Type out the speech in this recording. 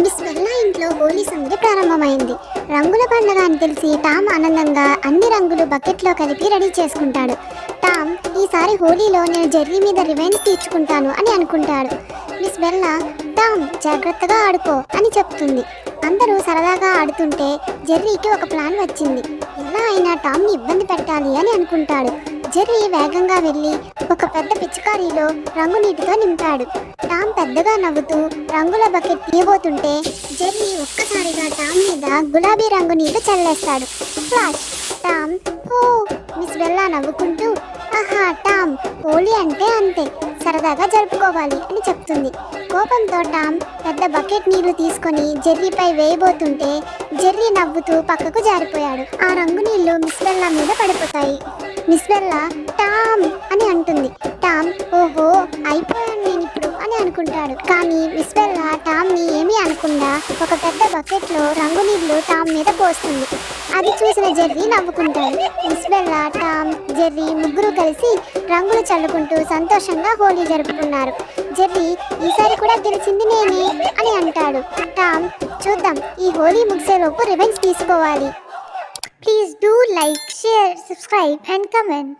Miss Bella ఇంట్లో హోలీ సందడి ప్రారంభమైంది. రంగుల పండుగ అని తెలిసి టామ్ ఆనందంగా అన్ని రంగులు బకెట్లో కలిపి రెడీ చేసుకుంటాడు. టామ్ ఈసారి హోలీలో నేను జెర్రీ మీద రివెంజ్ తీర్చుకుంటాను అని అనుకుంటాడు. మిస్ బెల్లా టామ్ జాగ్రత్తగా ఆడుకో అని చెప్తుంది. అందరూ సరదాగా ఆడుతుంటే జెర్రీకి ఒక ప్లాన్ వచ్చింది. ఎలా అయినా టామ్ని ఇబ్బంది పెట్టాలి అని అనుకుంటాడు. జెర్రీ వేగంగా వెళ్ళి ఒక పెద్ద పిచికారీలో రంగు నీటితో నింపాడు. టామ్ పెద్దగా నవ్వుతూ రంగుల బకెట్ తీయబోతుంటే జెర్రీ ఒక్కసారిగా టామ్ మీద గులాబీ రంగు నీళ్లు చల్లేస్తాడు. ఫ్లాష్! టామ్ ఓ! మిస్ బెల్లా నవ్వుకుంటూ ఆహా టామ్, హోలీ అంటే అంతే, సరదాగా జరుపుకోవాలి అని చెప్తుంది. కోపంతో టామ్ పెద్ద బకెట్ నీళ్లు తీసుకొని జెర్రీపై వేయబోతుంటే జెర్రీ నవ్వుతూ పక్కకు జారిపోయాడు. ఆ రంగు నీళ్లు మిస్ బెల్లా మీద పడిపోతాయి. మిస్ బెల్లా టామ్ అని అంటుంది. టామ్ ఓహో అయిపోయాను నేను ఇప్పుడు అని అనుకుంటాడు. కానీ మిస్ బెల్లా టామ్ని ఏమీ అనకుండా ఒక పెద్ద బకెట్లో రంగు నీళ్లు టామ్ మీద పోస్తుంది. అది చూసిన జెర్రీ నవ్వుకుంటాడు. మిస్ బెల్లా, టామ్, జెర్రీ ముగ్గురు కలిసి రంగులు చల్లుకుంటూ సంతోషంగా హోలీ జరుపుకున్నారు. జెర్రీ ఈసారి కూడా గెలిచింది నేనే అని అంటాడు. టామ్ చూద్దాం, ఈ హోలీ ముగిసేలోపు రివెంజ్ తీసుకోవాలి. Please do like, share, subscribe and comment.